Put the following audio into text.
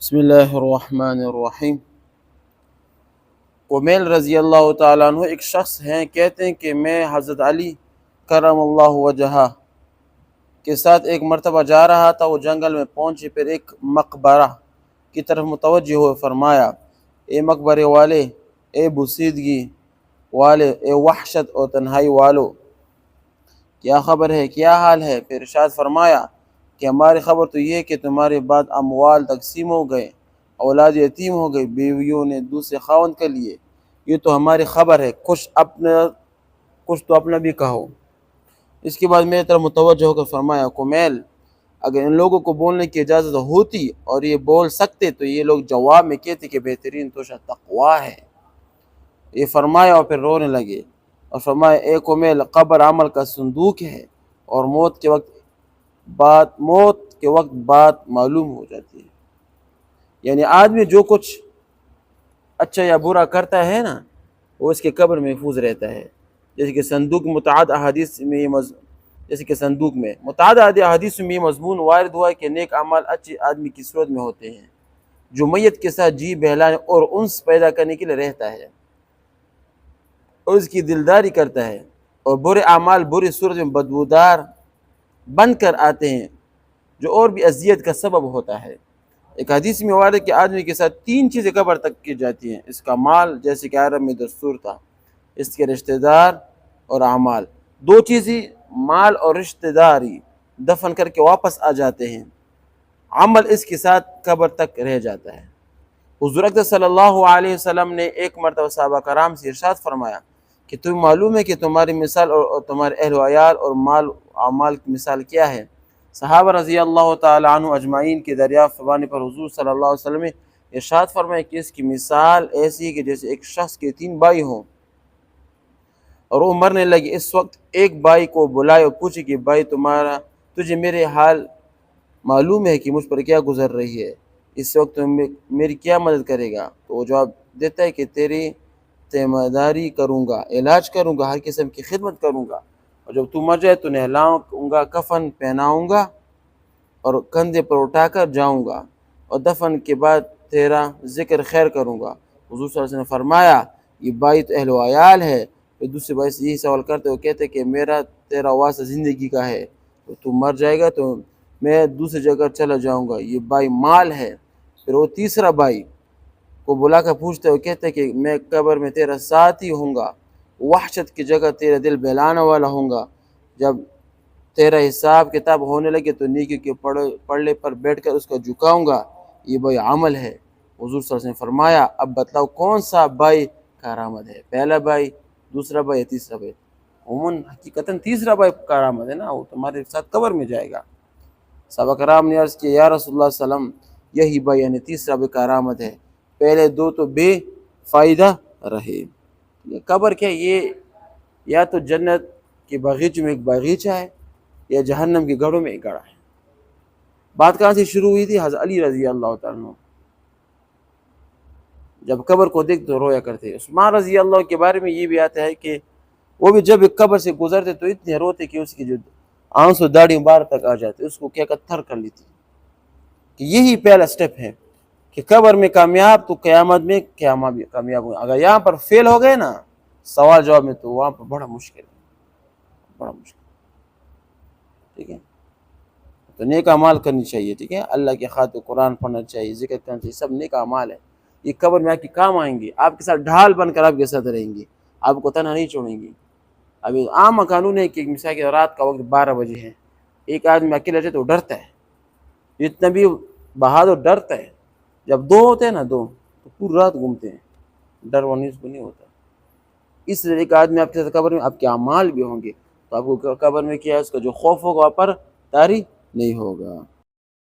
بسم اللہ الرحمن الرحیم۔ کمیل رضی اللہ تعالیٰ عنہ ایک شخص ہیں، کہتے ہیں کہ میں حضرت علی کرم اللہ وجہہ کے ساتھ ایک مرتبہ جا رہا تھا۔ وہ جنگل میں پہنچے، پھر ایک مقبرہ کی طرف متوجہ ہوئے، فرمایا اے مقبرے والے، اے بوسیدگی والے، اے وحشت اور تنہائی والو، کیا خبر ہے، کیا حال ہے؟ پھر ارشاد فرمایا کہ ہماری خبر تو یہ کہ تمہارے بعد اموال تقسیم ہو گئے، اولاد یتیم ہو گئی، بیویوں نے دوسرے خاوند کر لیے، یہ تو ہماری خبر ہے، کچھ تو اپنا بھی کہو۔ اس کے بعد میری طرف متوجہ ہو کر فرمایا کمیل، اگر ان لوگوں کو بولنے کی اجازت ہوتی اور یہ بول سکتے تو یہ لوگ جواب میں کہتے کہ بہترین توشہ تقویٰ ہے۔ یہ فرمایا اور پھر رونے لگے اور فرمایا اے کمیل، قبر عمل کا صندوق ہے اور موت کے وقت بات معلوم ہو جاتی ہے۔ یعنی آدمی جو کچھ اچھا یا برا کرتا ہے نا، وہ اس کے قبر میں محفوظ رہتا ہے۔ جیسے کہ صندوق متعدد احادیث میں یہ مضمون وارد ہوا ہے کہ نیک اعمال اچھے آدمی کی صورت میں ہوتے ہیں جو میت کے ساتھ جی بہلانے اور انس پیدا کرنے کے لیے رہتا ہے اور اس کی دلداری کرتا ہے، اور برے اعمال بری صورت میں بدبودار بن کر آتے ہیں جو اور بھی اذیت کا سبب ہوتا ہے۔ ایک حدیث میں وارد ہے کہ آدمی کے ساتھ 3 چیزیں قبر تک کی جاتی ہیں، اس کا مال جیسے کہ عرب میں دستور تھا، اس کے رشتہ دار اور اعمال۔ 2 چیزیں مال اور رشتہ داری دفن کر کے واپس آ جاتے ہیں، عمل اس کے ساتھ قبر تک رہ جاتا ہے۔ حضور اکرم صلی اللہ علیہ وسلم نے ایک مرتبہ صحابہ کرام سے ارشاد فرمایا کہ تمہیں معلوم ہے کہ تمہاری مثال اور تمہارے اہل و عیال اور مال اعمال کی مثال کیا ہے؟ صحابہ رضی اللہ تعالیٰ عنہ اجمعین کی دریافت فرمانے پر حضور صلی اللہ علیہ وسلم نے ارشاد فرمایا کہ اس کی مثال ایسی ہے کہ جیسے ایک شخص کے 3 بھائی ہوں اور وہ مرنے لگے، اس وقت ایک بھائی کو بلائے اور پوچھے کہ بھائی تجھے میرے حال معلوم ہے کہ مجھ پر کیا گزر رہی ہے، اس وقت تم میری کیا مدد کرے گا؟ تو وہ جواب دیتا ہے کہ تیری تیمارداری کروں گا، علاج کروں گا، ہر قسم کی خدمت کروں گا، اور جب تو مر جائے تو نہلاؤں گا، کفن پہناؤں گا اور کندھے پر اٹھا کر جاؤں گا، اور دفن کے بعد تیرا ذکر خیر کروں گا۔ حضور صلی اللہ علیہ وسلم نے فرمایا یہ بھائی تو اہل و عیال ہے۔ پھر دوسرے بھائی سے یہی سوال کرتے وہ کہتے کہ تیرا واسطہ زندگی کا ہے، تو مر جائے گا تو میں دوسری جگہ چلا جاؤں گا، یہ بھائی مال ہے۔ پھر وہ تیسرا بھائی کو بلا کر پوچھتے وہ کہتے کہ میں قبر میں تیرا ساتھی ہوں گا، وحشت کی جگہ تیرا دل بہلانے والا ہوں گا، جب تیرا حساب کتاب ہونے لگے تو نیکی کے پڑھے پر بیٹھ کر اس کو جھکاؤں گا، یہ بھائی عمل ہے۔ حضور صلی اللہ علیہ وسلم نے فرمایا اب بتلاؤ کون سا بھائی کارآمد ہے، پہلا بھائی، دوسرا بھائی یا تیسرا بھائی؟ حقیقتاً تیسرا بھائی کارآمد ہے نا، وہ تمہارے ساتھ قبر میں جائے گا۔ صحابہ کرام نے عرض کیا یا رسول اللہ صلی اللہ علیہ وسلم، یہی بھائی یعنی تیسرا بھائی کارآمد ہے، پہلے 2 تو بے فائدہ رہے۔ یہ قبر کیا، یہ یا تو جنت کے باغیچے میں ایک باغیچہ ہے یا جہنم کے گڑھوں میں ایک گڑھا ہے۔ بات کہاں سے شروع ہوئی تھی؟ حضرت علی رضی اللہ تعالیٰ عنہ جب قبر کو دیکھ تو رویا کرتے۔ عثمان رضی اللہ کے بارے میں یہ بھی آتا ہے کہ وہ بھی جب ایک قبر سے گزرتے تو اتنے روتے کہ اس کی جو آنسو داڑھی باہر تک آ جاتے، اس کو کیا تھر کر لیتی۔ کہ یہی پہلا سٹیپ ہے کہ قبر میں کامیاب تو قیامت میں کامیاب ہو۔ اگر یہاں پر فیل ہو گئے نا سوال جواب میں تو وہاں پر بڑا مشکل ہے، ٹھیک ہے۔ تو نیک اعمال کرنی چاہیے، ٹھیک ہے، اللہ کی خاطر قرآن پڑھنا چاہیے، ذکر کرنا چاہیے، سب نیک اعمال ہے۔ یہ قبر میں آپ کے کام آئیں گے، آپ کے ساتھ ڈھال بن کر آپ کے ساتھ رہیں گے، آپ کو تنہا نہیں چھوڑیں گے۔ ابھی عام قانون ہے کہ مثال کہ رات کا وقت 12 بجے ہے، ایک آدمی اکیلے رہتے تو ڈرتا ہے، اتنا بھی بہادر ڈرتا ہے۔ جب 2 ہوتے ہیں نا، 2 تو پوری رات گھومتے ہیں، ڈر ورنہ اس کو نہیں ہوتا۔ اس لیے ایک آدمی آپ کے ساتھ قبر میں، آپ کے اعمال بھی ہوں گے تو آپ کو قبر میں کیا ہے، اس کا جو خوف ہوگا وہاں پر طاری نہیں ہوگا۔